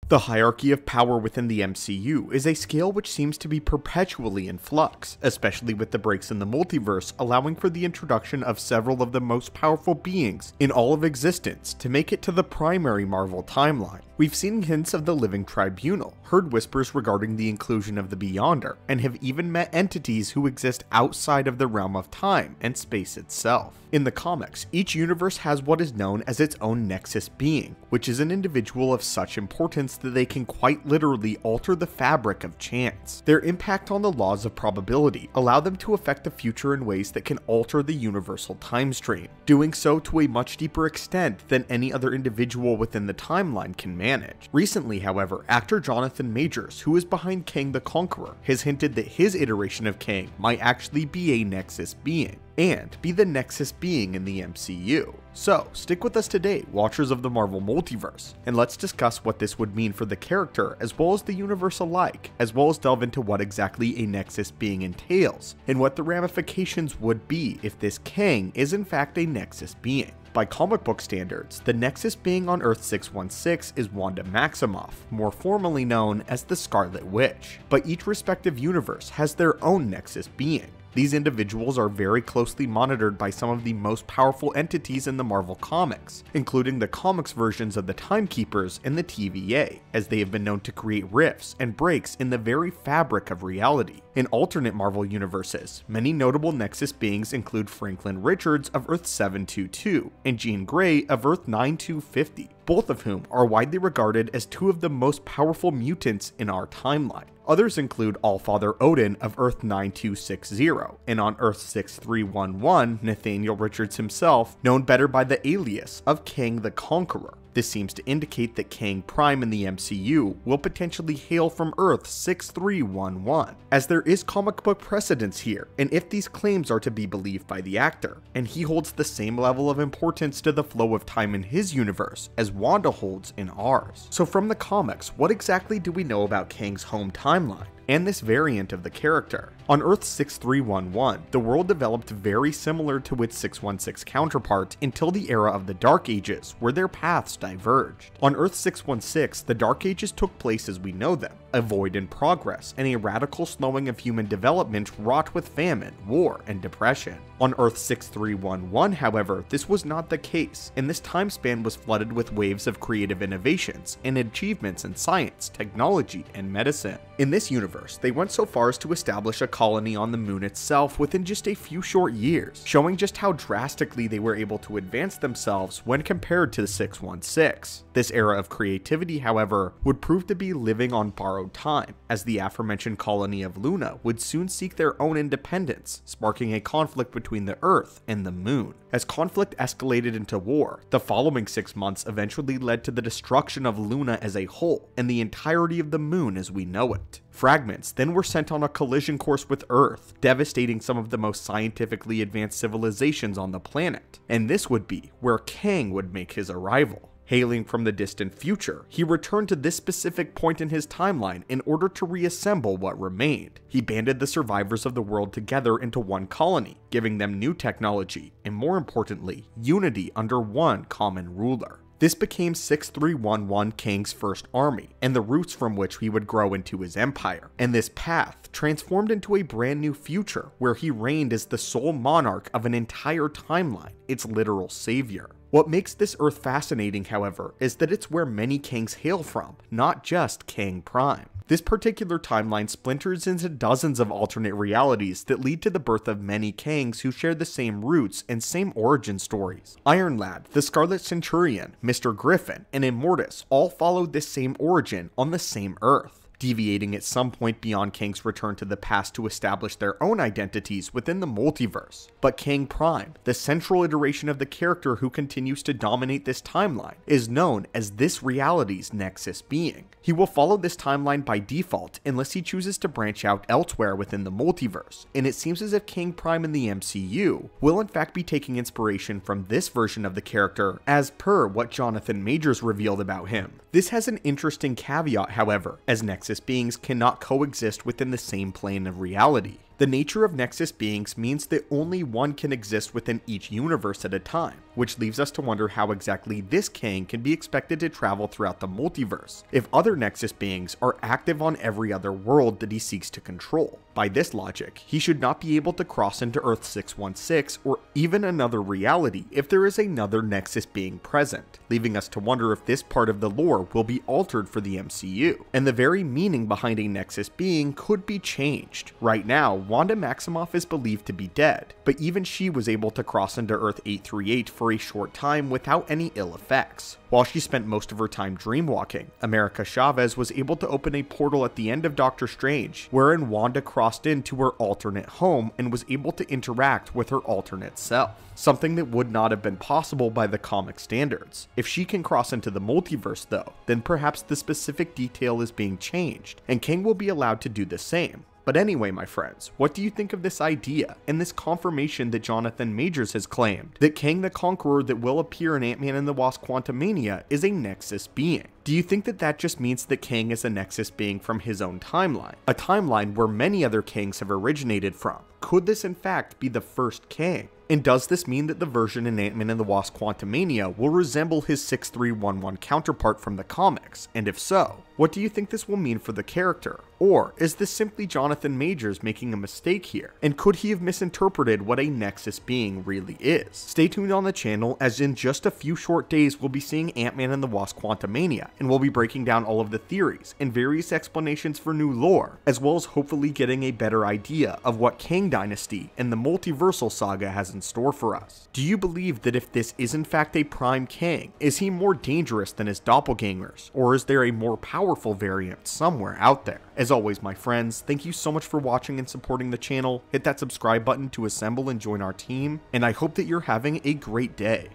The hierarchy of power within the MCU is a scale which seems to be perpetually in flux, especially with the breaks in the multiverse allowing for the introduction of several of the most powerful beings in all of existence to make it to the primary Marvel timeline. We've seen hints of the Living Tribunal, heard whispers regarding the inclusion of the Beyonder, and have even met entities who exist outside of the realm of time and space itself. In the comics, each universe has what is known as its own Nexus being, which is an individual of such importance that they can quite literally alter the fabric of chance. Their impact on the laws of probability allow them to affect the future in ways that can alter the universal time stream, doing so to a much deeper extent than any other individual within the timeline can manage. Recently, however, actor Jonathan Majors, who is behind Kang the Conqueror, has hinted that his iteration of Kang might actually be a Nexus being, and be the Nexus being in the MCU. So, stick with us today, watchers of the Marvel Multiverse, and let's discuss what this would mean for the character as well as the universe alike, as well as delve into what exactly a Nexus being entails, and what the ramifications would be if this Kang is in fact a Nexus being. By comic book standards, the Nexus being on Earth 616 is Wanda Maximoff, more formally known as the Scarlet Witch, but each respective universe has their own Nexus being. These individuals are very closely monitored by some of the most powerful entities in the Marvel Comics, including the comics versions of the Timekeepers and the TVA, as they have been known to create rifts and breaks in the very fabric of reality. In alternate Marvel universes, many notable Nexus beings include Franklin Richards of Earth 722 and Jean Grey of Earth 9250, both of whom are widely regarded as two of the most powerful mutants in our timeline. Others include Allfather Odin of Earth 9260, and on Earth 6311, Nathaniel Richards himself, known better by the alias of Kang the Conqueror. This seems to indicate that Kang Prime in the MCU will potentially hail from Earth 6311, as there is comic book precedence here, and if these claims are to be believed by the actor, and he holds the same level of importance to the flow of time in his universe as Wanda holds in ours. So from the comics, what exactly do we know about Kang's home timeline and this variant of the character? On Earth 6311, the world developed very similar to its 616 counterpart until the era of the Dark Ages, where their paths diverged. On Earth 616, the Dark Ages took place as we know them, a void in progress, and a radical slowing of human development wrought with famine, war, and depression. On Earth 6311, however, this was not the case, and this time span was flooded with waves of creative innovations and achievements in science, technology, and medicine. In this universe, they went so far as to establish a colony on the moon itself within just a few short years, showing just how drastically they were able to advance themselves when compared to the 616. This era of creativity, however, would prove to be living on borrowed time, as the aforementioned colony of Luna would soon seek their own independence, sparking a conflict between the Earth and the moon. As conflict escalated into war, the following 6 months eventually led to the destruction of Luna as a whole, and the entirety of the moon as we know it. Fragments then were sent on a collision course with Earth, devastating some of the most scientifically advanced civilizations on the planet, and this would be where Kang would make his arrival. Hailing from the distant future, he returned to this specific point in his timeline in order to reassemble what remained. He banded the survivors of the world together into one colony, giving them new technology, and more importantly, unity under one common ruler. This became 6311 Kang's first army, and the roots from which he would grow into his empire. And this path transformed into a brand new future, where he reigned as the sole monarch of an entire timeline, its literal savior. What makes this Earth fascinating, however, is that it's where many Kangs hail from, not just Kang Prime. This particular timeline splinters into dozens of alternate realities that lead to the birth of many Kangs who share the same roots and same origin stories. Iron Lad, the Scarlet Centurion, Mr. Griffin, and Immortus all followed this same origin on the same Earth, deviating at some point beyond Kang's return to the past to establish their own identities within the multiverse. But Kang Prime, the central iteration of the character who continues to dominate this timeline, is known as this reality's Nexus being. He will follow this timeline by default unless he chooses to branch out elsewhere within the multiverse, and it seems as if Kang Prime in the MCU will in fact be taking inspiration from this version of the character as per what Jonathan Majors revealed about him. This has an interesting caveat, however, as Nexus beings cannot coexist within the same plane of reality. The nature of Nexus beings means that only one can exist within each universe at a time, which leaves us to wonder how exactly this Kang can be expected to travel throughout the multiverse, if other Nexus beings are active on every other world that he seeks to control. By this logic, he should not be able to cross into Earth 616 or even another reality if there is another Nexus being present, leaving us to wonder if this part of the lore will be altered for the MCU, and the very meaning behind a Nexus being could be changed. Right now, Wanda Maximoff is believed to be dead, but even she was able to cross into Earth 838 for a short time without any ill effects. While she spent most of her time dreamwalking, America Chavez was able to open a portal at the end of Doctor Strange, wherein Wanda crossed into her alternate home and was able to interact with her alternate self, something that would not have been possible by the comic standards. If she can cross into the multiverse though, then perhaps the specific detail is being changed, and Kang will be allowed to do the same. But anyway, my friends, what do you think of this idea and this confirmation that Jonathan Majors has claimed that Kang the Conqueror that will appear in Ant-Man and the Wasp Quantumania is a Nexus being? Do you think that that just means that Kang is a Nexus being from his own timeline, a timeline where many other Kangs have originated from? Could this in fact be the first Kang? And does this mean that the version in Ant-Man and the Wasp Quantumania will resemble his 6311 counterpart from the comics? And if so, what do you think this will mean for the character? Or is this simply Jonathan Majors making a mistake here? And could he have misinterpreted what a Nexus being really is? Stay tuned on the channel, as in just a few short days we'll be seeing Ant-Man and the Wasp Quantumania, and we'll be breaking down all of the theories and various explanations for new lore, as well as hopefully getting a better idea of what Kang Dynasty and the multiversal saga has in store for us. Do you believe that if this is in fact a prime Kang, is he more dangerous than his doppelgangers, or is there a more powerful variant somewhere out there? As always, my friends, thank you so much for watching and supporting the channel. Hit that subscribe button to assemble and join our team, and I hope that you're having a great day.